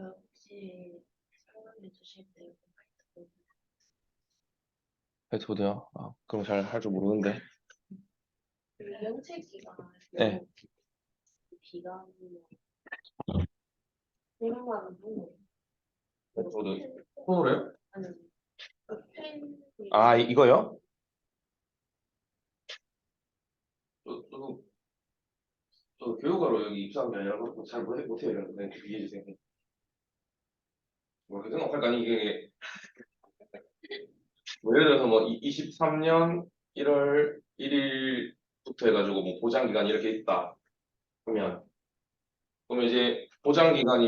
혹시 설명해 주실 때 화이트보드 화이트보드요? 그럼 잘 할 줄 모르는데. 면책기가 네. 비가 생각나는 거 화이트보드 폰으로요? 아니 펜 이거요? 저도 교육하러 여기 입사한 게 아니라 잘 못해요. 이런 거. 이해해 주세요. 그 생각할까? 이게 예를 들어서 23년 1월 1일부터 해가지고 보장 기간 이렇게 있다. 그러면 이제 보장 기간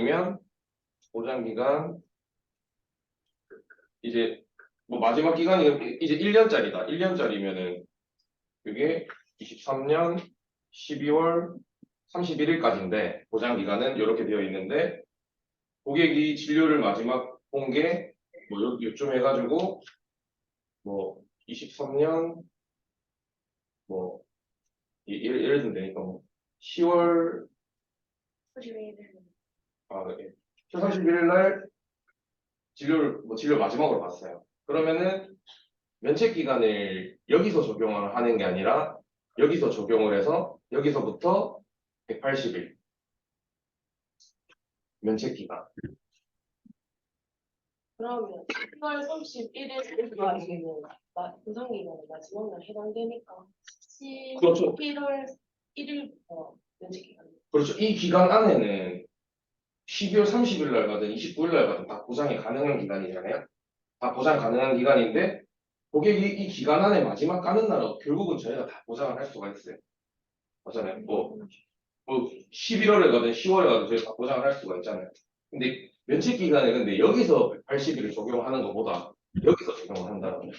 이제 마지막 기간이 이제 1년짜리다. 1년짜리면은 그게 23년 12월 31일까지인데 보장 기간은 이렇게 되어 있는데 고객이 진료를 마지막 본 게 요쯤 해가지고 23년 예를 들면 되니까 10월 31일 네. 10월 31일 날 진료 마지막으로 봤어요. 그러면은 면책 기간을 여기서 적용을 하는 게 아니라 여기서 적용을 해서 여기서부터 180일 면책 기간. 그러면 10월 31일까지는 보상기간의 마지막 날 해당되니까 그렇죠. 11월 1일부터 면책기간 그렇죠. 이 기간 안에는 12월 30일 날 가든 29일 날 가든 다 보장이 가능한 기간이잖아요. 다 보장 가능한 기간인데 고객이 이 기간 안에 마지막 가는 날은 결국은 저희가 다 보장을 할 수가 있어요. 맞잖아요. 11월에 가든 10월에 가든 저희가 다 보장을 할 수가 있잖아요. 근데 면책 기간에 근데 여기서 180일을 적용하는 것보다 여기서 적용을 한다는 거예요.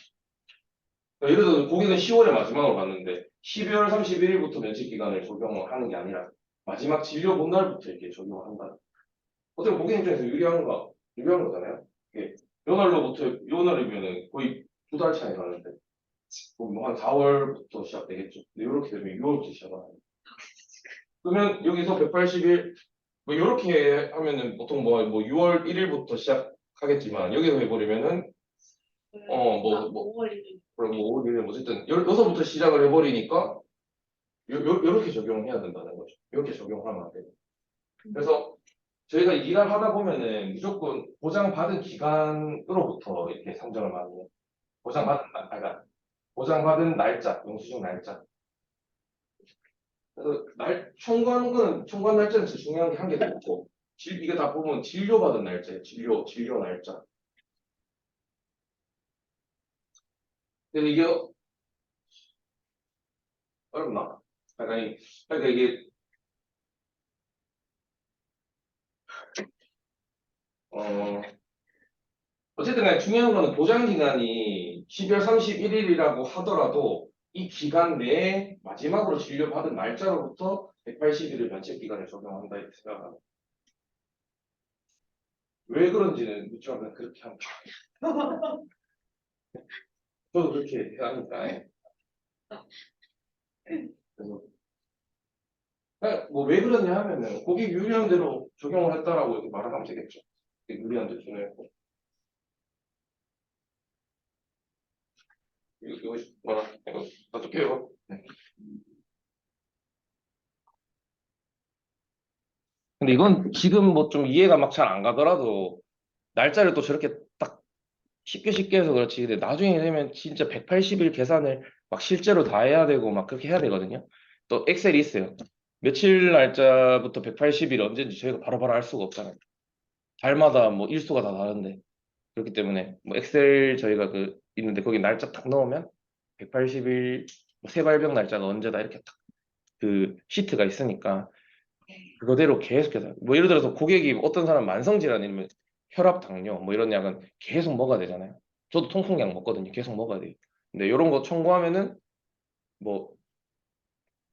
예를 들어 고객은 10월에 마지막으로 갔는데 12월 31일부터 면책 기간을 적용을 하는 게 아니라 마지막 진료 본 날부터 이렇게 적용을 한다. 어떻게 보면 고객 입장에서 유리한 거잖아요. 이게 요 날로부터 요 날이면은 거의 2달 차이 나는데 그럼 한 4월부터 시작되겠죠. 근데 이렇게 되면 6월부터 시작하나요? 그러면 여기서 180일 이렇게 하면은 보통 6월 1일부터 시작하겠지만 여기서 해버리면은 5월 1일 그럼 5월 1일 어쨌든 여기서부터 시작을 해버리니까 요렇게 적용을 해야 된다는 거죠. 이렇게 적용하면 안 돼요. 그래서 저희가 일을 하다 보면은 무조건 보장받은 기간으로부터 이렇게 산정을 많이 해요. 보장받은 날짜, 영수증 날짜. 그래서 청구한 날짜는 진짜 중요한 게 한 개도 없고, 이게 다 보면 진료받은 날짜예요. 진료 날짜. 근데 이게 어렵나? 그러니까 이게 어 어쨌든 간에 중요한 거는 보장 기간이 12월 31일이라고 하더라도 이 기간 내에 마지막으로 진료받은 날짜로부터 180일을 면책 기간에 적용한다 이렇게 생각합니다. 왜 그런지는 묻자면 그렇게 합니다. 저도 그렇게 하니까. 그래서 왜 그러냐 하면은 고객 유리한 대로 적용을 했다라고 이렇게 말을 하면 되겠죠. 유리한 대로 적용했고. 이거 놔둘게요. 네. 근데 이건 지금 좀 이해가 막 잘 안 가더라도 날짜를 또 저렇게 딱 쉽게 해서 그렇지. 근데 나중에 되면 진짜 180일 계산을 막 실제로 다 해야 되고 막 그렇게 해야 되거든요. 또 엑셀이 있어요. 며칠 날짜부터 180일 언제인지 저희가 바로바로 알 수가 없잖아요. 달마다 일수가 다 다른데. 그렇기 때문에 엑셀 저희가 있는데 거기 날짜 딱 넣으면 180일 새발병 날짜가 언제다 이렇게 딱 그 시트가 있으니까 그거대로 계속해서 예를 들어서 고객이 어떤 사람 만성질환이면 혈압, 당뇨 이런 약은 계속 먹어야 되잖아요. 저도 통풍약 먹거든요. 계속 먹어야 돼요. 근데 이런 거 청구하면은 뭐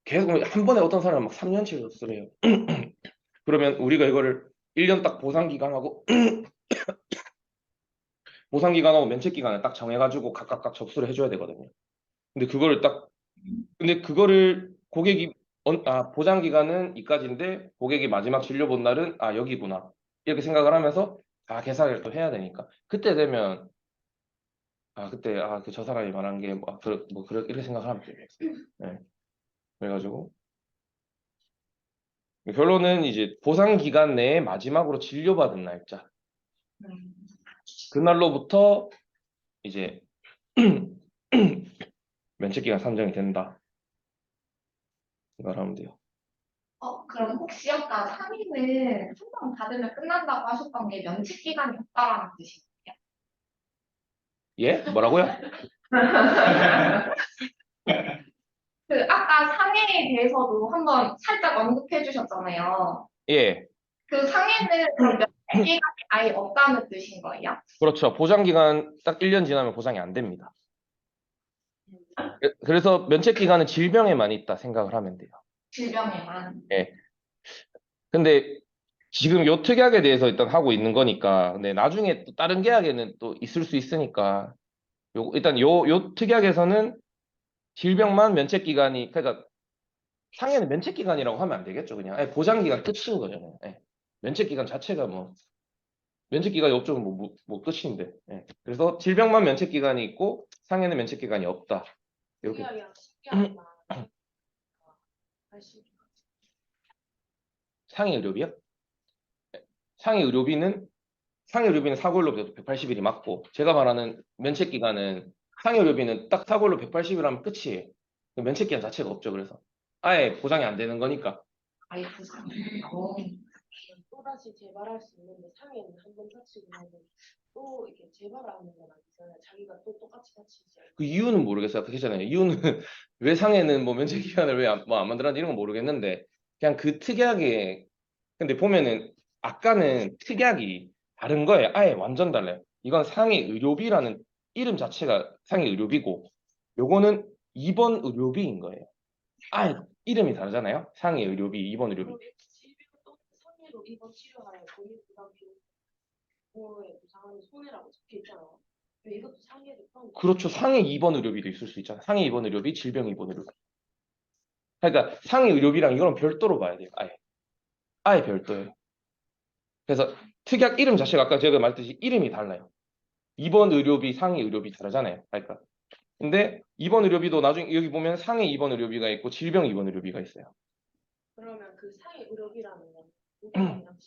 계속 한 번에 어떤 사람은 막 3년치를 쓰래요. 그러면 우리가 이거를 1년 딱 보상 기간하고 보상 기간하고 면책 기간을 딱 정해가지고 각각 접수를 해줘야 되거든요. 근데 그거를 고객이 보장 기간은 이까지인데 고객이 마지막 진료 본 날은 여기구나 이렇게 생각을 하면서 다 계산을 또 해야 되니까 그때 되면 그때 그 저 사람이 말한 게 이렇게 생각을 하면 돼요. 네. 그래가지고 결론은 이제 보상 기간 내에 마지막으로 진료받은 날짜 그날로부터 이제 면책 기간 산정이 된다. 생각을 하면 돼요. 그럼 혹시 아까 상의는 한 번 받으면 끝난다고 하셨던 게 면책 기간이 없다라는 뜻이에요? 예? 뭐라고요? 그 아까 상해에 대해서도 한번 살짝 언급해 주셨잖아요. 예. 그 상해는 그럼 면책 기간이 아예 없다는 뜻인 거예요? 그렇죠. 보장 기간 딱 1년 지나면 보장이 안 됩니다. 그래서 면책 기간은 질병에만 있다 생각을 하면 돼요. 질병에만. 예. 근데 지금 요 특약에 대해서 일단 하고 있는 거니까, 근데 나중에 또 다른 계약에는 또 있을 수 있으니까, 일단 요 특약에서는 질병만 면책 기간이, 그러니까 상해는 면책 기간이라고 하면 안 되겠죠, 그냥. 보장 기간 끝인 거잖아요. 예. 면책 기간 자체가 면책 기간이 없죠, 뭐 끝인데. 예. 그래서 질병만 면책 기간이 있고, 상해는 면책 기간이 없다. 이렇게. 특이하게 신기하다. 다시 상해 의료비요? 상해 의료비는 상해 의료비는 사고일로부터 180일이 맞고 제가 말하는 면책 기간은 상해 의료비는 딱 사고일로 180일 하면 끝이에요. 그 면책 기간 자체가 없죠. 그래서 아예 보장이 안 되는 거니까. 아예 부상. 또다시 재발할 수 있는데 상해는 한 번 다치고 나면 또 이렇게 재발하는 건 아니잖아요. 자기가 또 똑같이 다치지 않고. 그 이유는 모르겠어요. 아까 했잖아요. 이유는 왜 상해는 뭐 면책 기간을 왜 안 만들었는지 이런 건 모르겠는데 그냥 그 특약에 근데 보면은 아까는 특약이 다른 거예요. 아예 완전 달라요. 이건 상해 의료비라는 이름 자체가 상해 의료비고 요거는 입원 의료비인 거예요. 이름이 다르잖아요. 상해 의료비, 입원 의료비. 그리고 질병 또 상해로 입원 치료하는 본인 부담 비용에 부상하는 손해라고 적혀 있잖아요. 왜 이것도 상해를 포함? 그렇죠. 상해 입원 의료비도 있을 수 있잖아요. 상해 입원 의료비, 질병 입원 의료비. 그러니까 상해 의료비랑 이거는 별도로 봐야 돼요. 아예 별도예요. 그래서 특약 이름 자체가 아까 제가 말했듯이 이름이 달라요. 입원 의료비, 상해 의료비 다르잖아요. 그러니까. 근데 입원 의료비도 나중에 여기 보면 상해 입원 의료비가 있고 질병 입원 의료비가 있어요. 그러면 그 상해 의료비라는 건 누가 그냥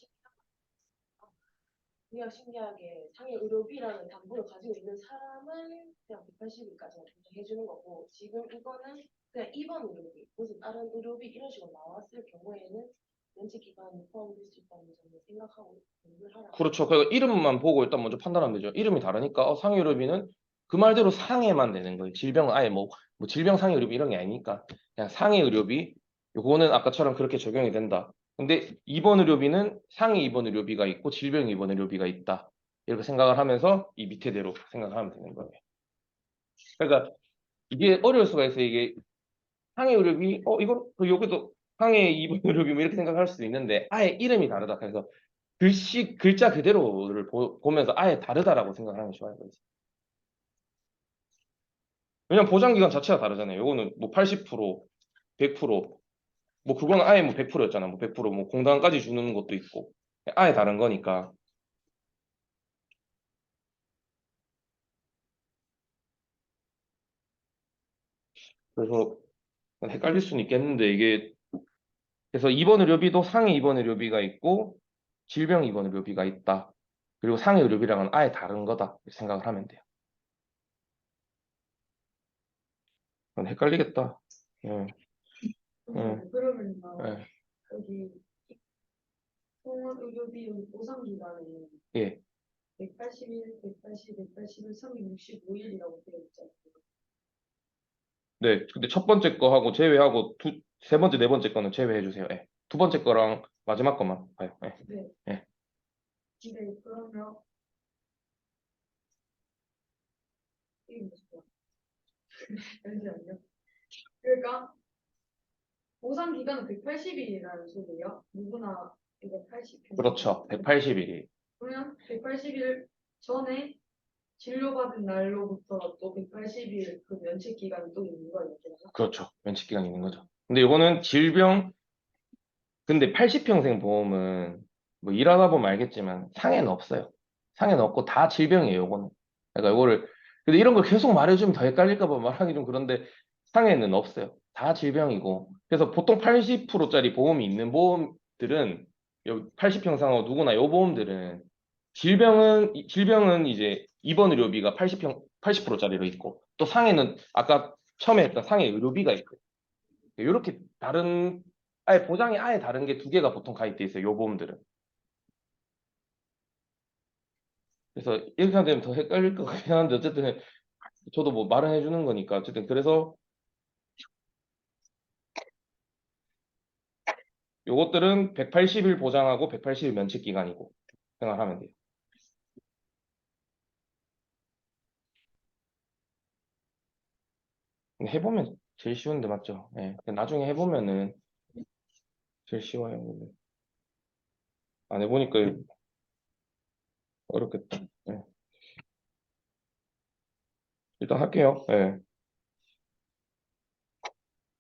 그냥 신기하게 상해 의료비라는 담보를 가지고 있는 사람은 그냥 180일까지만 해주는 거고 지금 이거는 그냥 입원 의료비 무슨 다른 의료비 이런 식으로 나왔을 경우에는 면책 기간이 포함될 수 있다는 점을 생각하고 공부를 하라. 그렇죠. 그러니까 이름만 보고 일단 먼저 판단하면 되죠. 이름이 다르니까 상해 의료비는 그 말대로 상해만 되는 거예요. 질병은 아예 뭐 질병 상해 의료비 이런 게 아니니까 그냥 상해 의료비 요거는 아까처럼 그렇게 적용이 된다. 근데 입원 의료비는 상해 입원 의료비가 있고 질병 입원 의료비가 있다. 이렇게 생각을 하면서 이 밑에대로 생각하면 되는 거예요. 그러니까 이게 어려울 수가 있어요. 이게 상해 의료비 이거 여기도 상해 입원 의료비 뭐 이렇게 생각할 수도 있는데 아예 이름이 다르다. 그래서 글자 그대로를 보면서 아예 다르다라고 생각하는 게 좋아요. 그래서. 왜냐면 보장 기간 자체가 다르잖아요. 요거는 뭐 80%, 100%, 뭐 그거는 아예 뭐 100%였잖아. 뭐 100%뭐 공단까지 주는 것도 있고 아예 다른 거니까. 그래서 헷갈릴 수는 있겠는데 이게 그래서 입원 의료비도 상해 입원 의료비가 있고 질병 입원 의료비가 있다. 그리고 상해 의료비랑은 아예 다른 거다. 이렇게 생각을 하면 돼요. 헷갈리겠다. 예. 그러면 예. 여기 통원 의료 비용 보상 기간에 예. 180일, 180, 180일, 365일이라고 되어 있잖아요. 네, 근데 첫 번째 거 하고 제외하고 세 번째, 네 번째 거는 제외해 주세요. 예. 두 번째 거랑 마지막 것만 봐요. 예. 네. 예. 근데 그러면 이게 뭐죠? 잠시만요. 그러니까 보상 기간은 180일이라는 소리예요. 누구나 이거 80일. 그렇죠. 180일이. 그러면 180일 전에 진료받은 날로부터 또 180일 그 면책 기간이 또 있는 거예요. 그렇죠. 면책 기간이 있는 거죠. 근데 이거는 근데 80평생 보험은 뭐 일하다 보면 알겠지만 상해는 없어요. 상해는 없고 다 질병이에요, 요거는. 그러니까 요거를 근데 이런 걸 계속 말해주면 더 헷갈릴까 봐 말하기 좀 그런데 상해는 없어요. 다 질병이고. 그래서 보통 80%짜리 보험이 있는 보험들은 80평 상호 누구나 요 보험들은 질병은 이제 입원 의료비가 80%짜리로 있고 또 상해는 아까 처음에 했던 상해 의료비가 있고 이렇게 다른 아예 보장이 아예 다른 게 두 개가 보통 가입돼 있어요. 요 보험들은. 그래서 이렇게 하면 더 헷갈릴 것 같긴 한데 어쨌든 저도 뭐 말은 해주는 거니까 어쨌든 그래서 요것들은 180일 보장하고 180일 면책 기간이고 생각하면 돼요. 근데 해보면 제일 쉬운데 맞죠? 예. 나중에 해보면은 제일 쉬워요. 근데 안 해보니까 어렵겠다. 예. 일단 할게요. 예.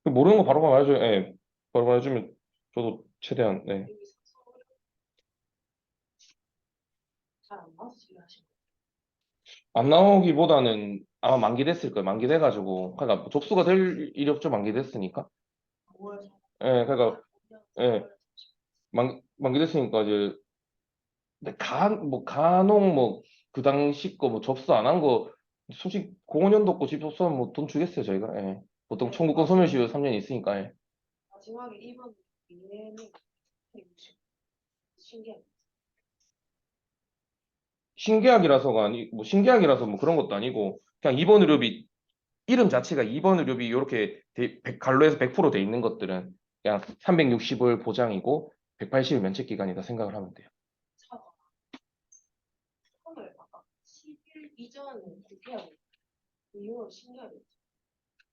모르는 거 바로 말해줘요. 예. 바로 말해주면 저도 최대한 네. 여기서 잘안 나와서 질문하시는 안 나오기보다는 아마 만기됐을 거예요. 만기돼가지고 그러니까 접수가 될 일이 없죠. 만기됐으니까. 거예요. 5월 예. 그러니까 예. 만기됐으니까 이제 근데 뭐 간혹 뭐 그 당시 거 뭐 접수 안 한 거 솔직히 05년도 거 집 접수하면 뭐 돈 주겠어요 저희가. 예. 보통 청구권 소멸시효 3년 있으니까. 예. 마지막에 2번 이해는 160. 신기한. 신계약이라서가 아니 뭐 신계약이라서 뭐 그런 것도 아니고 그냥 2번 의료비 이름 자체가 2번 의료비 이렇게 갈로에서 100%돼 있는 것들은 그냥 360을 보장이고 180일 면책 기간이다 생각을 하면 돼요. 차가 처음에 아까 10일 이전 국회하고 이후로 신기하게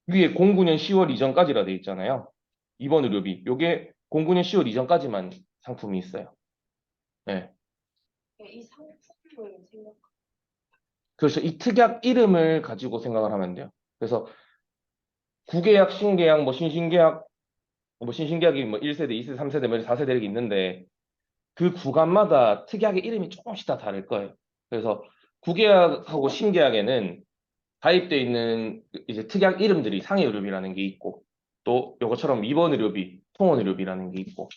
위에 09년 10월 이전까지라 돼 있잖아요. 2번 의료비 요게 09년 10월 이전까지만 상품이 있어요. 네. 이 상품을 생각 그래서 이 특약 이름을 가지고 생각을 하면 돼요. 그래서 구계약, 신계약, 뭐 신신계약, 뭐 신신계약이 뭐 1세대, 2세대, 3세대, 뭐 4세대 이렇게 있는데 그 구간마다 특약의 이름이 조금씩 다 다를 거예요. 그래서 구계약하고 신계약에는 가입돼 있는 이제 특약 이름들이 상해 의료비라는 게 있고 또 요것처럼 입원 의료비, 통원 의료비라는 게 있고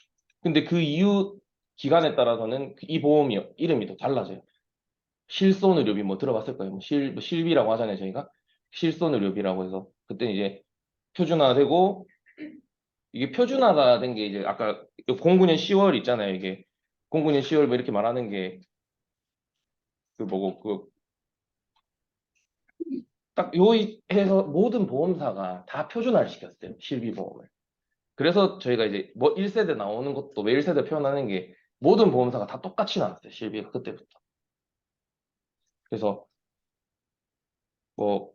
근데 그 이후 기간에 따라서는 이 보험이 이름이 또 달라져요. 실손 의료비 뭐 들어봤을 거예요. 뭐 실비라고 하잖아요, 저희가. 실손 의료비라고 해서 그때 이제 표준화되고 이게 표준화가 된 게 이제 아까 09년 10월 있잖아요, 이게. 09년 10월 뭐 이렇게 말하는 게 그 뭐고 그 딱 요 해서 모든 보험사가 다 표준화를 시켰어요. 실비 보험을. 그래서 저희가 이제 뭐 1세대 나오는 것도 왜 1세대 표현하는 게 모든 보험사가 다 똑같이 나왔어요. 실비가 그때부터. 그래서 뭐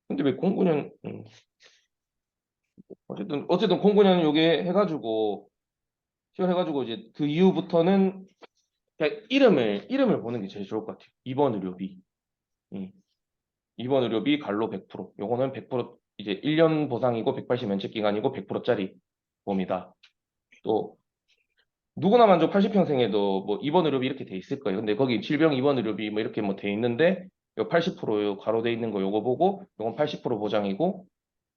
근데 왜 09년 어쨌든 09년 요게 해가지고 시작해가지고 이제 그 이후부터는 그냥 이름을 보는 게 제일 좋을 것 같아요. 2번 의료비. 음. 2번 의료비 갈로 100%. 요거는 100% 이제 1년 보상이고 180 면책 기간이고 100%짜리 보험이다. 또 누구나 만족 80평생에도 뭐 2번 의료비 이렇게 돼 있을 거예요. 근데 거기 질병 2번 의료비 뭐 이렇게 뭐 돼 있는데 요 80%요 가로돼 있는 거 요거 보고 요건 80% 보장이고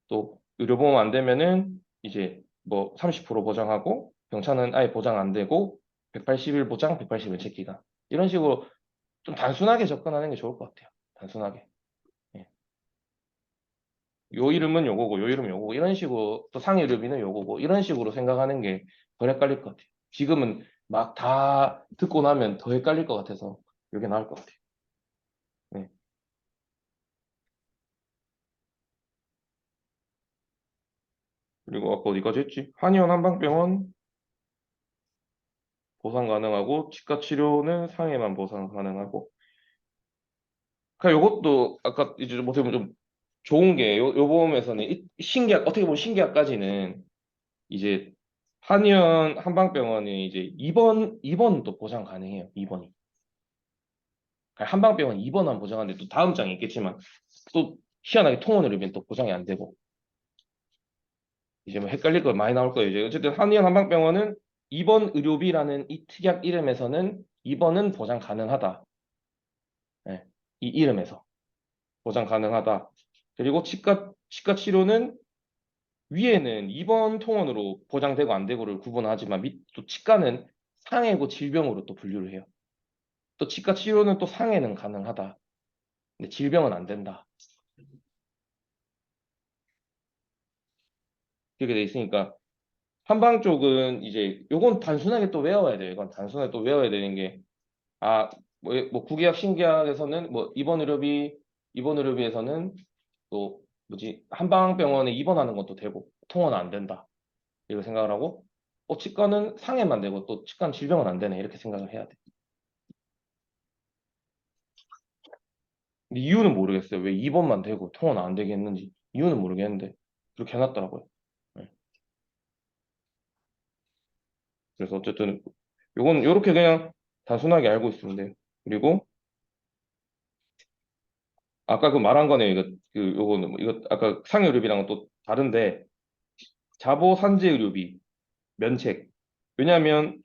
또 의료보험 안 되면은 이제 뭐 30% 보장하고 병차는 아예 보장 안 되고 180일 보장, 180일 체기간 이런 식으로 좀 단순하게 접근하는 게 좋을 것 같아요. 단순하게. 예. 요 이름은 요거고 요 이름은 요거고 이런 식으로 또 상해 의료비는 요거고 이런 식으로 생각하는 게 더 헷갈릴 것 같아요. 지금은 막 다 듣고 나면 더 헷갈릴 것 같아서 이게 나을 것 같아요. 네. 그리고 아까 어디까지 했지? 한의원 한방병원 보상 가능하고 치과 치료는 상해만 보상 가능하고 그러니까 요것도 아까 이제 좀 어떻게 보면 좀 좋은 게 요 보험에서는 신계약 어떻게 보면 신계약까지는 이제 한의원 한방병원이 이제 2번도 보장 가능해요. 2번이 한방병원 2번만 보장하는데 또 다음 장에 있겠지만 또 희한하게 통원으로 이면 또 보장이 안 되고 이제 뭐 헷갈릴 거 많이 나올 거예요. 이제 어쨌든 한의원 한방병원은 입원 의료비라는 이 특약 이름에서는 입원은 보장 가능하다. 예, 이 이름에서 보장 가능하다. 그리고 치과 치료는 위에는 입원 통원으로 보장되고 안 되고를 구분하지만 또 치과는 상해고 질병으로 또 분류를 해요. 또 치과 치료는 또 상해는 가능하다. 근데 질병은 안 된다. 그렇게 돼 있으니까 한방 쪽은 이제 요건 단순하게 또 외워야 돼요. 이건 단순하게 또 외워야 되는 게 아, 뭐 구계약 신계약에서는 뭐 입원 의료비에서는 또 뭐지 한방병원에 입원하는 것도 되고 통원은 안 된다. 이렇게 생각을 하고 치과는 상해만 되고 또 치과는 질병은 안 되네. 이렇게 생각을 해야 돼. 근데 이유는 모르겠어요. 왜 입원만 되고 통원은 안 되게 했는지 이유는 모르겠는데 그렇게 해놨더라고요. 네. 그래서 어쨌든 요건 요렇게 그냥 단순하게 알고 있으면 돼요. 그리고 아까 그 말한 거네. 요거는 이거 아까 상해 의료비랑은 또 다른데 자보 산재 의료비 면책. 왜냐하면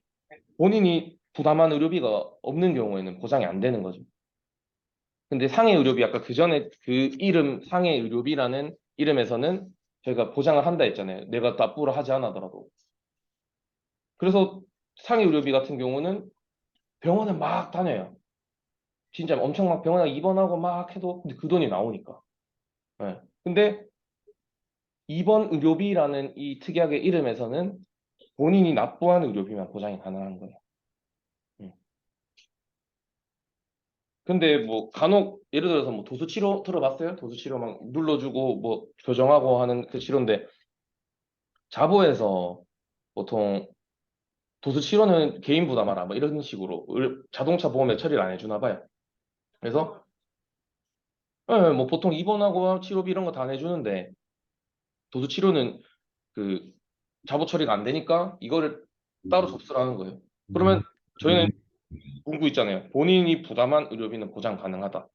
본인이 부담한 의료비가 없는 경우에는 보장이 안 되는 거죠. 근데 상해 의료비 아까 그 전에 그 이름 상해 의료비라는 이름에서는 저희가 보장을 한다 했잖아요. 내가 납부를 하지 않아더라도. 그래서 상해 의료비 같은 경우는 병원에 막 다녀요. 진짜 엄청 막 병원에 입원하고 막 해도 근데 그 돈이 나오니까. 예. 근데 입원 의료비라는 이 특약의 이름에서는 본인이 납부한 의료비만 보장이 가능한 거예요. 음. 근데 뭐 간혹 예를 들어서 뭐 도수치료 들어봤어요? 도수치료 막 눌러주고 뭐 교정하고 하는 그 치료인데 자보에서 보통 도수치료는 개인 부담하라 뭐 이런 식으로 자동차 보험에 처리를 안 해주나 봐요. 그래서 뭐 보통 입원하고 치료비 이런 거 다 내주는데 도수치료는 그 자보 처리가 안 되니까 이거를 따로 접수를 하는 거예요. 그러면 저희는 문구 있잖아요. 본인이 부담한 의료비는 보장 가능하다.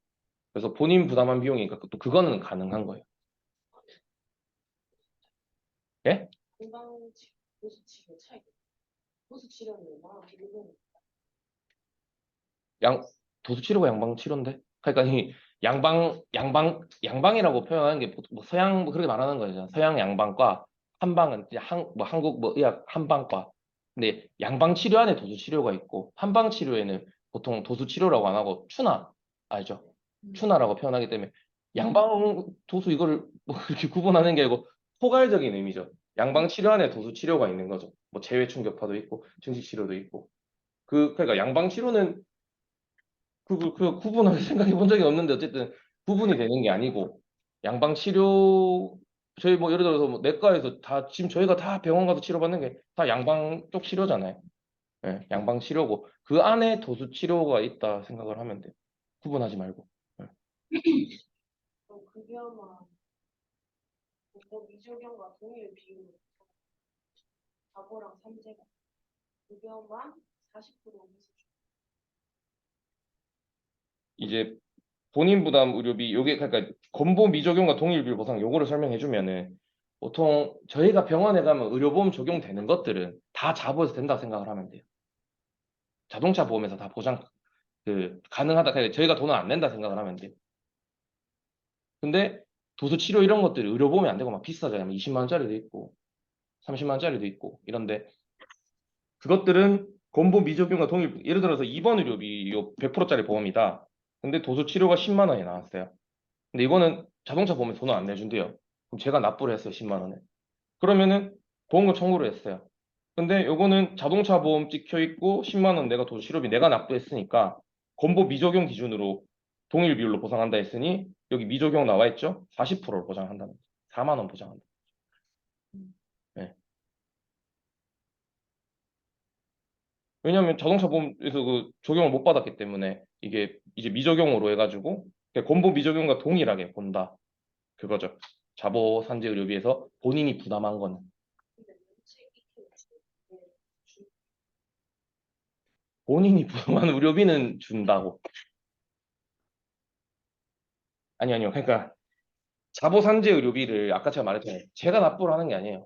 그래서 본인 부담한 비용이니까 또 그거는 가능한 거예요. 예? 건강 보수 치료 차이. 보수 치료는 얼마나 비교는 양 도수 치료가 양방 치료인데. 그러니까 이 양방이라고 표현하는 게 보통 뭐 서양 뭐 그렇게 말하는 거죠. 서양 양방과 한방은 이제 뭐 한국 뭐 의학 한방과. 근데 양방 치료 안에 도수 치료가 있고 한방 치료에는 보통 도수 치료라고 안 하고 추나 알죠? 추나라고 표현하기 때문에 양방 도수 이거를 뭐 그렇게 구분하는 게 아니고 포괄적인 의미죠. 양방 치료 안에 도수 치료가 있는 거죠. 뭐 제외 충격파도 있고 증식 치료도 있고. 그러니까 양방 치료는 그 구분을 생각해 본 적이 없는데 어쨌든 구분이 되는 게 아니고 양방 치료 저희 뭐 예를 들어서 뭐 내과에서 다 지금 저희가 다 병원 가서 치료받는 게 다 양방 쪽 치료잖아요. 예, 양방 치료고 그 안에 도수 치료가 있다 생각을 하면 돼요. 구분하지 말고. 예. 급여만 공법 미적용과 동일 비율로 과거랑 삼재가 급여만 40% 해서 이제 본인 부담 의료비 요게 그러니까 건보 미적용과 동일비율 보상 요거를 설명해 주면은 보통 저희가 병원에 가면 의료보험 적용되는 것들은 다 자보에서 된다고 생각을 하면 돼요. 자동차 보험에서 다 보장 가능하다. 그러니까 저희가 돈을 안 낸다 생각을 하면 돼요. 근데 도수 치료 이런 것들이 의료보험이 안 되고 막 비싸잖아요. 20만 원짜리도 있고 30만 원짜리도 있고 이런데 그것들은 건보 미적용과 동일 예를 들어서 입원 의료비 요 100%짜리 보험이다. 근데 도수 치료가 10만 원이 나왔어요. 근데 이거는 자동차 보험에 돈을 안 내준대요. 그럼 제가 납부를 했어요. 10만 원을. 그러면은 보험금 청구를 했어요. 근데 요거는 자동차 보험 찍혀 있고 10만 원 내가 도시료비 내가 납부했으니까 건보 미적용 기준으로 동일 비율로 보상한다 했으니 여기 미적용 나와 있죠? 40%를 보장한다는 거죠. 4만 원 보장한다. 네. 왜냐하면 자동차 보험에서 그 적용을 못 받았기 때문에 이게 이제 미적용으로 해가지고 건보 미적용과 동일하게 본다. 그거죠. 자보 산재 의료비에서 본인이 부담한 거는 근데 면책 익히는 본인이 부담한 의료비는 준다고. 아니요. 그러니까 자보산재 의료비를 아까 제가 말했잖아요. 제가 납부를 하는 게 아니에요.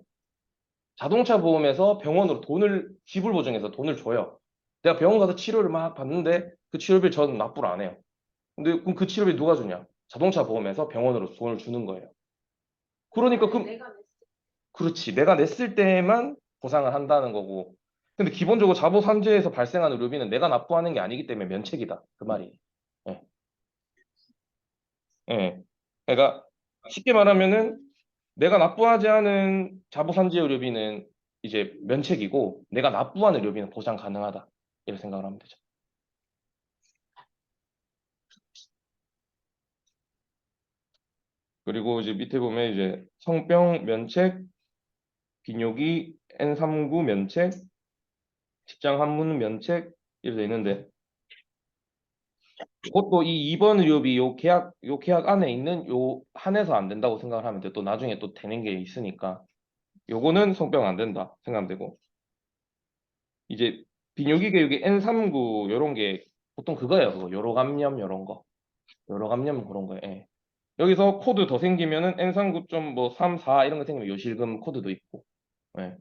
자동차 보험에서 병원으로 지불 보증해서 돈을 줘요. 내가 병원 가서 치료를 막 받는데 그 치료비 저는 납부를 안 해요. 근데 그럼 그 치료비 누가 주냐? 자동차 보험에서 병원으로 돈을 주는 거예요. 그러니까 내가 냈을 그렇지. 내가 냈을 때만 보상을 한다는 거고. 근데 기본적으로 자보산지에서 발생하는 의료비는 내가 납부하는 게 아니기 때문에 면책이다. 그 말이. 예. 예. 그러니까 쉽게 말하면은 내가 납부하지 않은 자보산지 의료비는 이제 면책이고 내가 납부한 의료비는 보상 가능하다. 이렇게 생각을 하면 되죠. 그리고 이제 밑에 보면 이제 성병 면책, 비뇨기 N39 면책, 직장 한문 면책 이렇게 돼 있는데 그것도 이 2번 의료비 요 계약 안에 있는 요 한해서 안 된다고 생각을 하면 돼. 또 나중에 또 되는 게 있으니까 요거는 성병 안 된다 생각하면 되고 이제 비뇨기 교육이 N39 요런 게 보통 그거예요. 그거 요로 감염 요런 거. 요로 감염 그런 거예요. 예. 여기서 코드 더 생기면은 N39.3, 4 이런 거 생기면 요실금 코드도 있고. 예.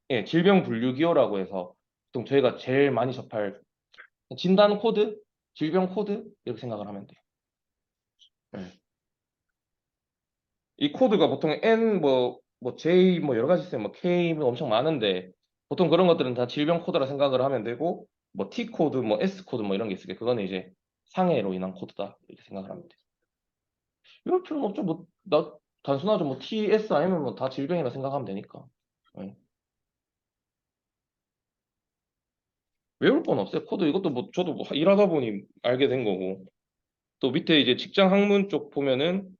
예, 질병 분류 기호라고 해서 보통 저희가 제일 많이 접할 진단 코드, 질병 코드 이렇게 생각을 하면 돼요. 예. 이 코드가 보통 N 뭐 J 뭐 여러 가지 있어요. 뭐 K 뭐 엄청 많은데 보통 그런 것들은 다 질병 코드라 생각을 하면 되고 뭐 T 코드, 뭐 S 코드 뭐 이런 게 있으니까 그거는 이제 상해로 인한 코드다 이렇게 생각을 하면 돼요. 이럴 필요는 없죠. 뭐 나 단순하죠. 뭐 T, S 아니면 뭐 다 질병이라 생각하면 되니까. 예. 외울 건 없어요. 코드 이것도 뭐 저도 뭐 일하다 보니 알게 된 거고. 또 밑에 이제 직장 학문 쪽 보면은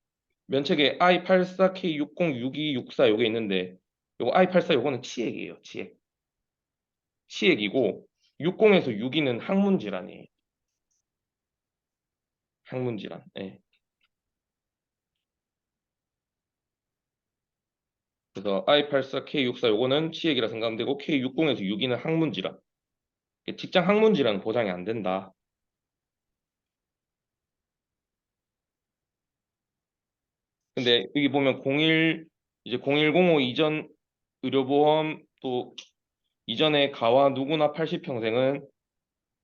면책에 I84, K60, 62, 64 요게 있는데 요거 I84 요거는 치액이에요. 치액. 치액이고 60에서 6위는 항문 질환이에요. 항문 질환. 예. 그래서 I84, K64 요거는 치액이라 생각하면 되고 K60에서 6위는 항문 질환. 직장 항문 질환은 보장이 안 된다. 근데 여기 보면 0105 이전 의료보험 또 이전에 가와 누구나 80평생은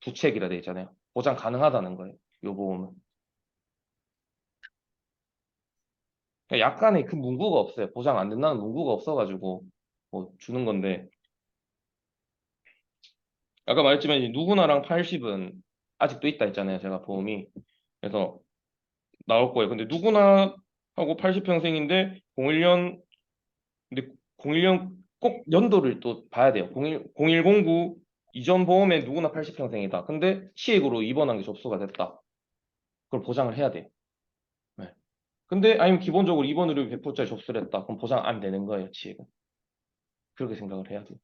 부책이라 돼 있잖아요. 보장 가능하다는 거예요. 요 보험은. 그러니까 약간의 그 문구가 없어요. 보장 안 된다는 문구가 없어가지고 뭐 주는 건데 아까 말했지만 이제 누구나랑 80은 아직도 있다 했잖아요. 제가 보험이. 그래서 나올 거예요. 근데 누구나 하고 80평생인데 01년 근데 01년 꼭 연도를 또 봐야 돼요. 0109 이전 보험에 누구나 80평생이다. 근데 시액으로 입원한 게 접수가 됐다. 그걸 보장을 해야 돼요. 네. 근데 아니면 기본적으로 입원 의료 100%짜리 접수를 했다. 그럼 보장 안 되는 거예요, 시액은. 그렇게 생각을 해야 돼요.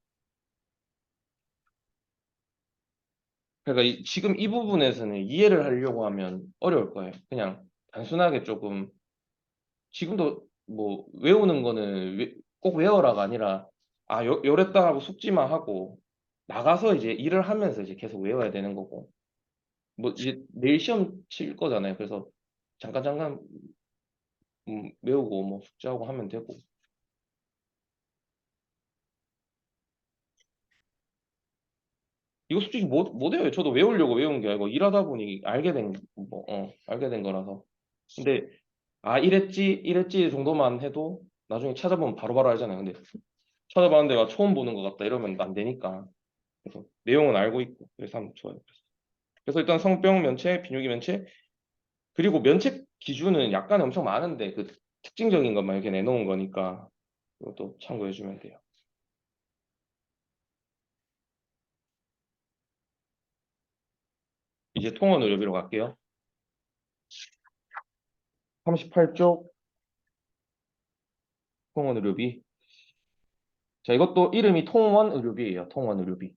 그러니까 지금 이 부분에서는 이해를 하려고 하면 어려울 거예요. 그냥 단순하게 조금 지금도 뭐 외우는 거는 꼭 외워라가 아니라 아 요랬다 하고 숙지만 하고 나가서 이제 일을 하면서 이제 계속 외워야 되는 거고 뭐 이제 내일 시험 칠 거잖아요. 그래서 잠깐 외우고 뭐 숙지하고 하면 되고 이거 솔직히 못 외워요. 저도 외우려고 외운 게 아니고 일하다 보니 알게 된 거라서 근데 아 이랬지 정도만 해도 나중에 찾아보면 바로바로 알잖아요. 근데 찾아봤는데 막 처음 보는 것 같다 이러면 안 되니까 그래서 내용은 알고 있고 그래서 하면 좋아요. 그래서 일단 성병 면책, 비뇨기 면책 그리고 면책 기준은 약간 엄청 많은데 그 특징적인 것만 이렇게 내놓은 거니까 이것도 참고해 주면 돼요. 이제 통원 의료비로 갈게요. 38쪽 통원 의료비. 자, 이것도 이름이 통원 의료비예요. 통원 의료비.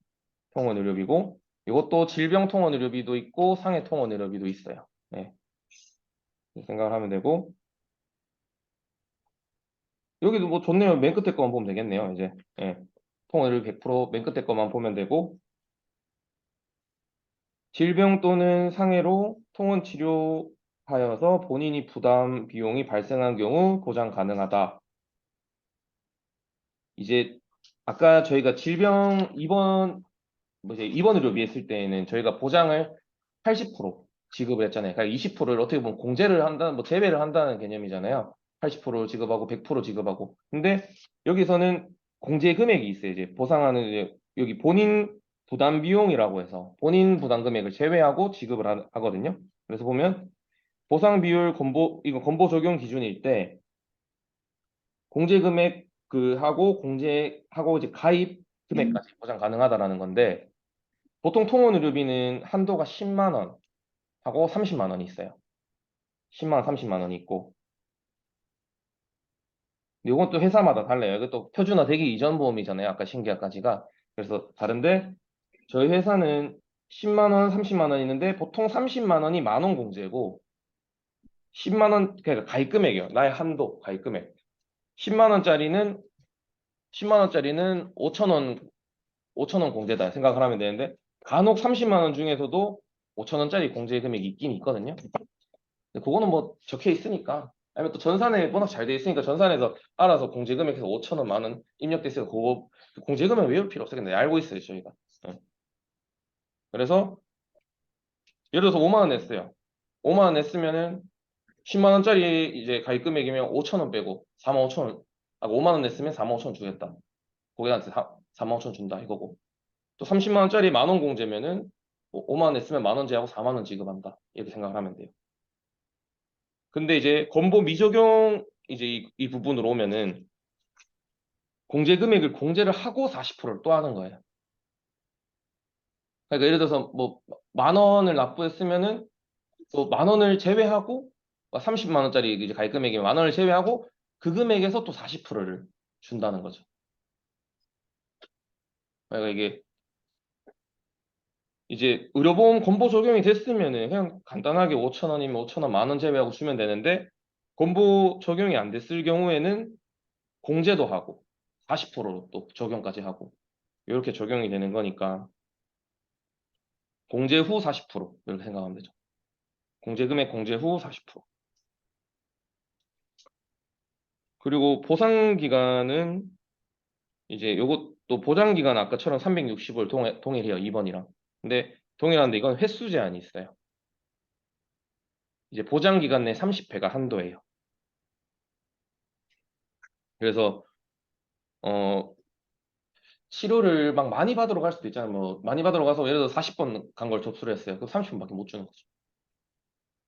통원 의료비고 이것도 질병 통원 의료비도 있고 상해 통원 의료비도 있어요. 네. 생각을 하면 되고 여기도 뭐 좋네요. 맨 끝에 거만 보면 되겠네요. 이제 예. 통원 의료비 100%맨 끝에 거만 보면 되고 질병 또는 상해로 통원 치료하여서 본인이 부담 비용이 발생한 경우 보장 가능하다. 이제 아까 저희가 질병 입원 의료비 했을 때에는 저희가 보장을 80% 지급을 했잖아요. 그러니까 20%를 어떻게 보면 공제를 한다는, 뭐 제외를 한다는 개념이잖아요. 80% 지급하고 100% 지급하고. 근데 여기서는 공제 금액이 있어요. 이제 보상하는 이제 여기 본인 부담 비용이라고 해서 본인 부담 금액을 제외하고 지급을 하거든요. 그래서 보면 보상 비율 이거 건보 적용 기준일 때 공제 금액 그 하고 공제하고 이제 가입 금액까지 보장 가능하다라는 건데 보통 통원 의료비는 한도가 10만 원 하고 30만 원이 있어요. 10만 원, 30만 원이 있고. 근데 이건 또 회사마다 달라요. 이것도 표준화되기 이전 보험이잖아요. 아까 신계약까지가. 그래서 다른데 저희 회사는 10만 원, 30만 원 있는데 보통 30만 원이 만원 공제고 10만 원 그러니까 가입 금액이에요. 나의 한도 가입 금액. 10만 원짜리는 10만 원짜리는 5천 원 공제다 생각을 하면 되는데 간혹 30만 원 중에서도 5천 원짜리 공제 금액이 있긴 있거든요. 근데 그거는 뭐 적혀 있으니까 아니면 또 전산에 워낙 잘 돼 있으니까 전산에서 알아서 공제 금액에서 5천 원, 만 원 입력됐으니까 그거 공제 금액 외울 필요 없어요. 근데 알고 있어요 저희가. 예. 그래서 예를 들어서 5만 원 냈어요. 5만 원 냈으면은 10만 원짜리 이제 가입 금액이면 5천 원 빼고 4만 5천 원, 5만 원 냈으면 4만 5천 원 주겠다. 고객한테 4만 5천 원 준다 이거고. 또 30만 원짜리 만 원 공제면은 5만 원 냈으면 만 원 제하고 4만 원 지급한다. 이렇게 생각을 하면 돼요. 근데 이제 건보 미적용 이제 이 부분으로 오면은 공제 금액을 공제를 하고 40%를 또 하는 거예요. 그러니까 예를 들어서 뭐 만 원을 납부했으면은 또 만 원을 제외하고 30만 원짜리 이제 가입 금액이면 만 원을 제외하고 그 금액에서 또 40%를 준다는 거죠. 그러니까 이게 이제 의료보험 건보 적용이 됐으면은 그냥 간단하게 5천 원이면 5천 원, 만 원 제외하고 주면 되는데 건보 적용이 안 됐을 경우에는 공제도 하고 40%로 또 적용까지 하고 이렇게 적용이 되는 거니까 공제 후 40% 이렇게 생각하면 되죠. 공제 금액 공제 후 40%. 그리고 보상 기간은 이제 요것도 보장 기간 아까처럼 365일 동일해요. 2번이랑. 근데 동일한데 이건 횟수 제한이 있어요. 이제 보장 기간 내 30회가 한도예요. 그래서 어 치료를 막 많이 받으러 갈 수도 있잖아요. 뭐 많이 받으러 가서 예를 들어 40번 간 걸 접수를 했어요. 그럼 30분밖에 못 주는 거죠.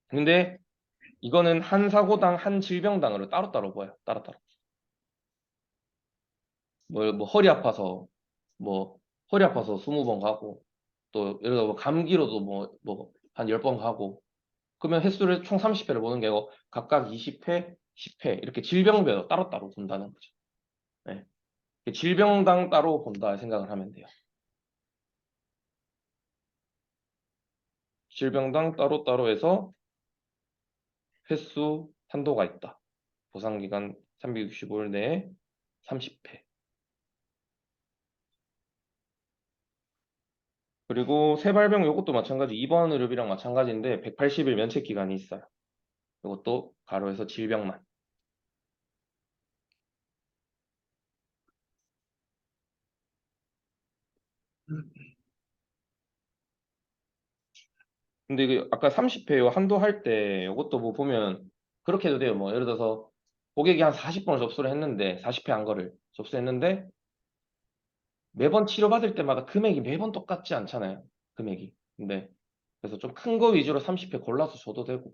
근데 이거는 한 사고당 한 질병당으로 따로따로 보여요. 따로따로. 뭐 허리 아파서 20번 가고 또 예를 들어 뭐 감기로도 뭐 한 10번 가고 그러면 횟수를 총 30회를 보는 게 아니고 각각 20회, 10회 이렇게 질병별로 따로따로 본다는 거죠. 네. 질병당 따로 본다 생각을 하면 돼요. 질병당 따로따로 해서 횟수 한도가 있다. 보상기간 365일 내에 30회. 그리고 새발병 이것도 마찬가지 2번 의료비랑 마찬가지인데 180일 면책 기간이 있어요. 이것도 가로에서 질병만. 근데 이게 아까 30회 한도 할 때 이것도 뭐 보면 그렇게 해도 돼요. 뭐 예를 들어서 고객이 한 40번을 접수를 했는데 40회 한 거를 접수했는데 매번 치료받을 때마다 금액이 매번 똑같지 않잖아요. 금액이. 근데 그래서 좀 큰 거 위주로 30회 골라서 줘도 되고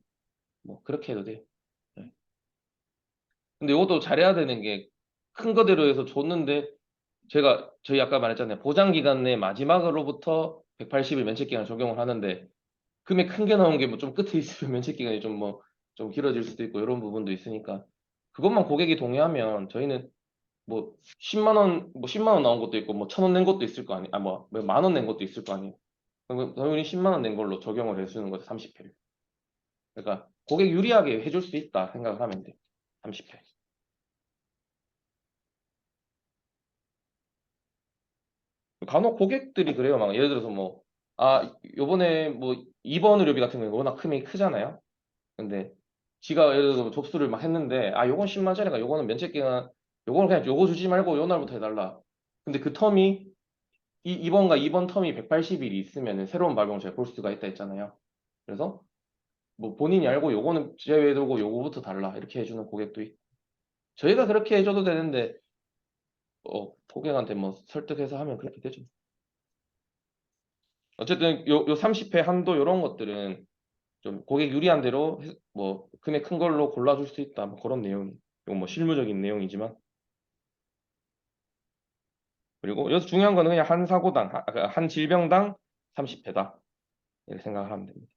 뭐 그렇게 해도 돼요. 네. 근데 이것도 잘해야 되는 게 큰 거대로 해서 줬는데 저희 아까 말했잖아요. 보장 기간 내 마지막으로부터 180일 면책 기간 적용을 하는데 금액 큰 게 나온 게 뭐 좀 끝에 있으면 면책 기간이 좀 길어질 수도 있고 이런 부분도 있으니까 그것만 고객이 동의하면 저희는 뭐 10만 원, 뭐 10만 원 나온 것도 있고 뭐 1,000원 낸 것도 있을 거 아니에요. 뭐 만 원 낸 것도 있을 거 아니에요. 그러면 당연히 10만 원 낸 걸로 적용을 해주는 거죠. 30회를. 그러니까 고객 유리하게 해줄 수 있다 생각을 하면 돼. 30회. 간혹 고객들이 그래요. 막 예를 들어서 뭐 요번에 뭐 2번 의료비 같은 경우는 워낙 금액이 크잖아요. 근데 지가 예를 들어서 접수를 막 했는데 요건 10만 원짜리가 요거는 면책 기간 요거는 그냥 요거 주지 말고 요 날부터 해달라. 근데 그 텀이 이번과 이번 텀이 180일이 있으면 새로운 발병자를 볼 수가 있다 했잖아요. 그래서 뭐 본인이 알고 요거는 제외해두고 요거부터 달라 이렇게 해주는 고객도 있고 저희가 그렇게 해줘도 되는데 고객한테 뭐 설득해서 하면 그렇게 되죠. 어쨌든 요 30회 한도 요런 것들은 좀 고객 유리한 대로 뭐 금액 큰 걸로 골라줄 수 있다 뭐 그런 내용. 이건 뭐 실무적인 내용이지만 그리고 여기서 중요한 거는 그냥 한 사고당 한 질병당 30회다 이렇게 생각을 하면 됩니다.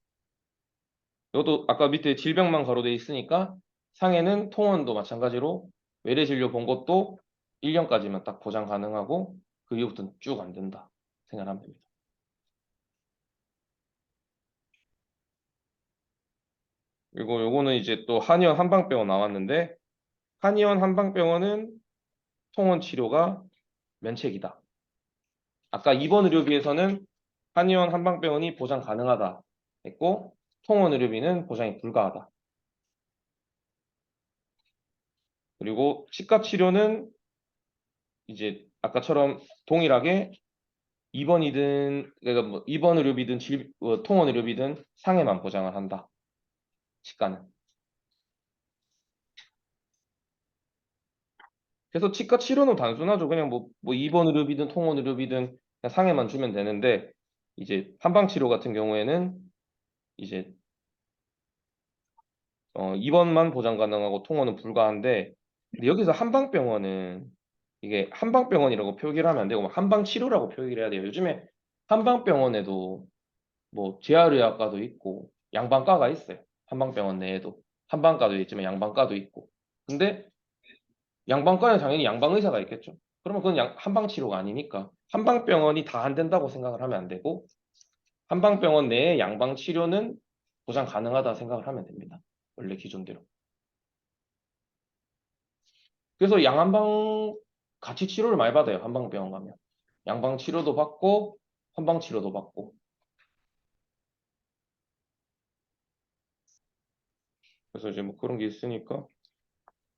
이것도 아까 밑에 질병만 가로돼 있으니까 상해는 통원도 마찬가지로 외래 진료 본 것도 1년까지만 딱 보장 가능하고 그 이후부터는 쭉 안 된다 생각하면 됩니다. 그리고 요거는 이제 또 한의원 한방병원 나왔는데 한의원 한방병원은 통원 치료가 면책이다. 아까 입원 의료비에서는 한의원 한방병원이 보장 가능하다 했고 통원 의료비는 보장이 불가하다. 그리고 치과 치료는 이제 아까처럼 동일하게 입원이든 그러니까 뭐 입원 의료비든 통원 의료비든 상해만 보장을 한다. 치과는. 그래서 치과 치료는 단순하죠. 그냥 뭐 입원 의료비든 통원 의료비든 그냥 상해만 주면 되는데 이제 한방 치료 같은 경우에는 이제 입원만 보장 가능하고 통원은 불가한데 근데 여기서 한방병원은 이게 한방병원이라고 표기를 하면 안 되고 한방치료라고 표기를 해야 돼요. 요즘에 한방병원에도 뭐 재활의학과도 있고 양방과가 있어요. 한방병원 내에도 한방과도 있지만 양방과도 있고. 근데 양방과는 당연히 양방의사가 있겠죠. 그러면 그건 한방치료가 아니니까 한방병원이 다 안 된다고 생각을 하면 안 되고 한방병원 내에 양방치료는 보장 가능하다 생각을 하면 됩니다. 원래 기존대로. 그래서 양한방 같이 치료를 많이 받아요. 한방병원 가면. 양방 치료도 받고 한방 치료도 받고. 그래서 이제 뭐 그런 게 있으니까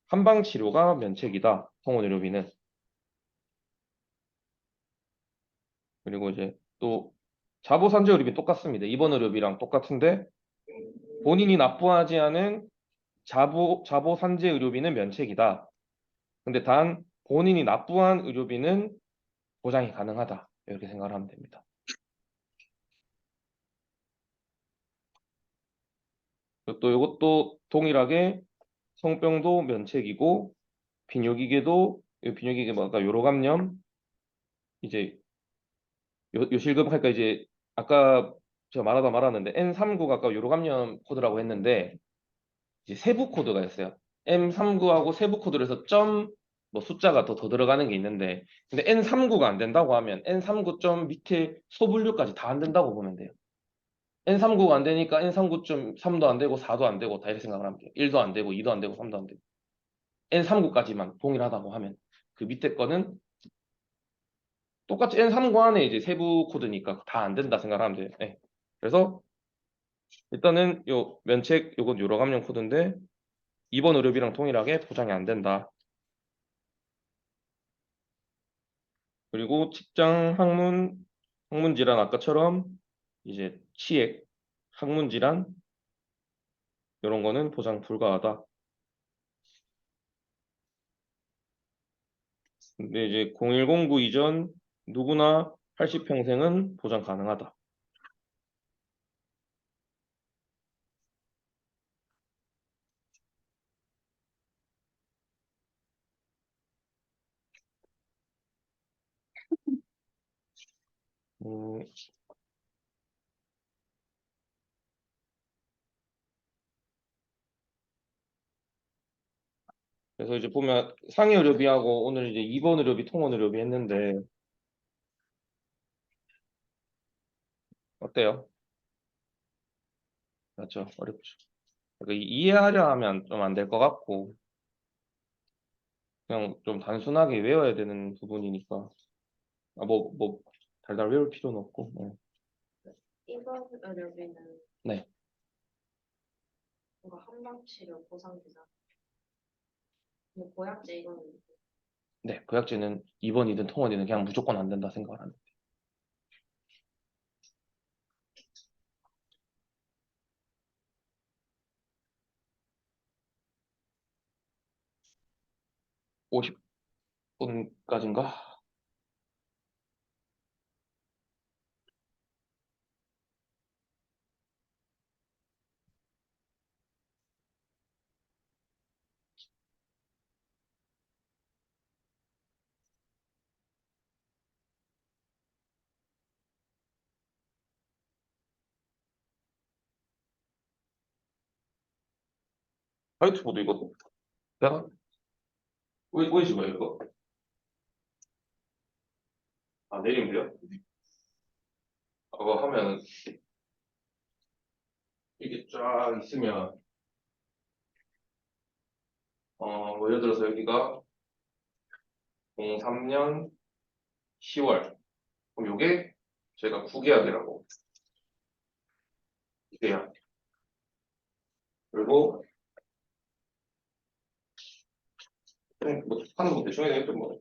한방 치료가 면책이다. 통원 의료비는. 그리고 이제 또 자보산재 의료비 똑같습니다. 입원 의료비랑 똑같은데 본인이 납부하지 않은 자보산재 의료비는 면책이다. 근데 단 본인이 납부한 의료비는 보장이 가능하다. 이렇게 생각을 하면 됩니다. 또 이것도 동일하게 성병도 면책이고 비뇨기계 뭐 아까 요로감염 이제 요실금 할까 이제 아까 제가 말하다 말았는데 N39가 아까 요로감염 코드라고 했는데 이제 세부 코드가 있어요. M39하고 세부 코드로 해서 점 뭐 숫자가 더 들어가는 게 있는데 근데 N39가 안 된다고 하면 N39 점 밑에 소분류까지 다 안 된다고 보면 돼요. N39가 안 되니까 N39.3도 안 되고 4도 안 되고 다 이렇게 생각을 하면 돼요. 1도 안 되고 2도 안 되고 3도 안 되고 N39까지만 동일하다고 하면 그 밑에 거는 똑같이 N39 안에 이제 세부 코드니까 다 안 된다 생각하면 돼요. 네. 그래서 일단은 요 면책 요건 요로감염 코드인데 입원 의료비랑 동일하게 보장이 안 된다. 그리고 직장 항문 질환 아까처럼 이제 치액, 항문 질환 이런 거는 보장 불가하다. 근데 이제 0109 이전 누구나 80평생은 보장 가능하다. 음, 그래서 이제 보면 상해 의료비하고 오늘 이제 입원 의료비, 통원 의료비 했는데 어때요? 맞죠? 어렵죠. 그러니까 이해하려 하면 좀 안 될 것 같고 그냥 좀 단순하게 외워야 되는 부분이니까 뭐 달달 외울 필요는 없고 입원 의료비는 네. 뭔가 한방치료 보상되잖아. 뭐 보약제 이거는 네, 구약제는 2번이든 통원이든 그냥 무조건 안 된다 생각을 합니다. 50분까지인가? 화이트보드 이거 내가 왜 집어요 이거? 아 내리면 돼요? 그거 하면 이게 쫙 있으면 뭐 예를 들어서 여기가 03년 10월 그럼 요게 저희가 구계약이라고 구계약 그리고 뭐 하는 거 대충 해야 되겠죠 뭐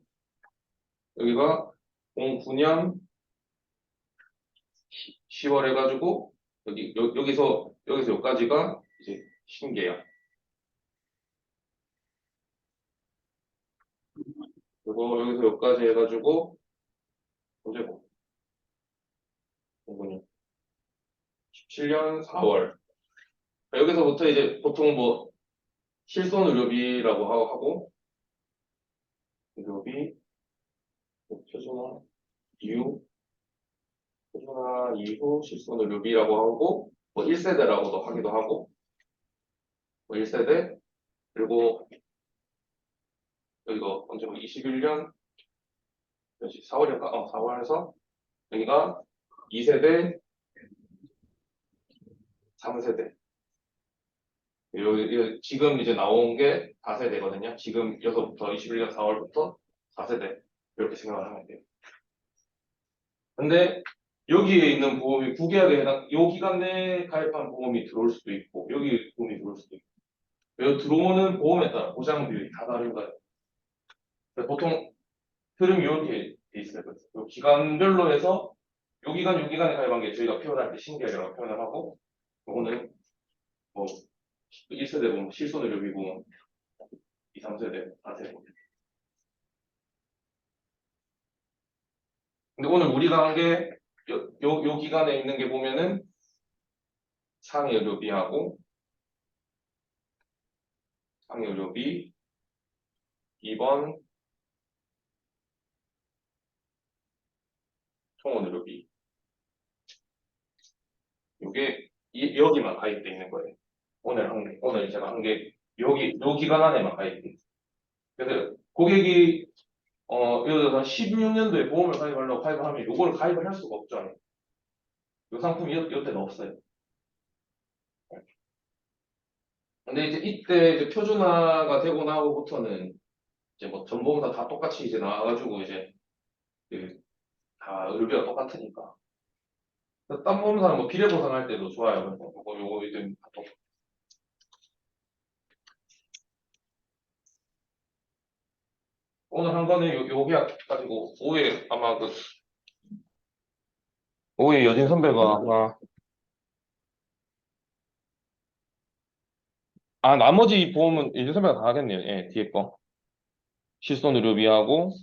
여기가 09년 10월 해가지고 여기서 여기까지가 이제 신계약 그리고 여기서 여기까지 해가지고 언제고 09년 17년 4월 여기서부터 이제 보통 뭐 실손 의료비라고 하고 의료비 표준화 이후 표준화 이후 실손 의료비라고 하고 뭐 1세대라고도 하기도 하고 뭐 1세대 그리고 여기가 언제고 21년 4월인가? 4월에서 여기가 2세대 3세대 지금 이제 나온 게 4세대거든요. 지금 여기서부터 21년 4월부터 4세대 이렇게 생각을 하면 돼요. 근데 여기에 있는 보험이 구계약에 해당, 요 기간 내에 가입한 보험이 들어올 수도 있고 여기 보험이 들어올 수도 있고 여기 들어오는 보험에 따라 보장 비율이 다 다른 거예요. 그래서 보통 흐름이 이렇게 돼 있어요. 요 기간별로 해서 요 기간에 가입한 게 저희가 표현할 때 신계약이라고 표현을 하고 요거는 뭐 1세대 보험, 실손의료비 보험 2, 3세대, 4세대. 근데 오늘 우리가 한 게 요 기간에 있는 게 보면은 상해의료비하고 상해의료비 2번 통원의료비 요게 여기만 가입돼 있는 거예요. 오늘 제가 한 게 요 기간 안에만 가입돼 있어요. 그래서 고객이 예를 들어서 16년도에 보험을 가입하려고 가입을 하면 요걸 가입을 할 수가 없잖아요. 요 상품이 요때는 없어요. 근데 이제 이때 이제 표준화가 되고 나고부터는 이제 뭐 전보험사 다 똑같이 이제 나와가지고 이제 다 의료비가 똑같으니까. 그래서 딴 보험사는 뭐 비례 보상할 때도 좋아요. 그래서 요거 이제 다 오늘 한 거는 요 계약 가지고 오후에 아마 오후에 여진 선배가 아마 나머지 보험은 여진 선배가 다 하겠네요. 예, 뒤에 거 실손 의료비하고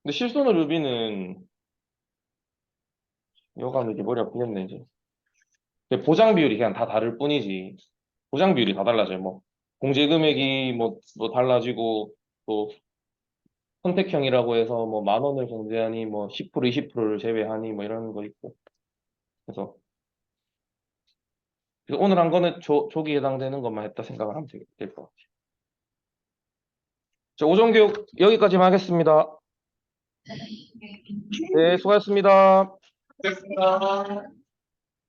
근데 실손 의료비는 여가는 이제 머리 아프겠네 이제. 근데 보장 비율이 그냥 다 다를 뿐이지 보장 비율이 다 달라져요. 뭐 공제 금액이 뭐 달라지고 또 선택형이라고 해서 뭐 10,000원을 공제하니 뭐 10% 20%를 제외하니 뭐 이런 거 있고 그래서 오늘 한 거는 조기에 해당되는 것만 했다 생각을 하면 될 것 같아요. 자, 오전교육 여기까지만 하겠습니다. 네, 수고하셨습니다. 됐습니다.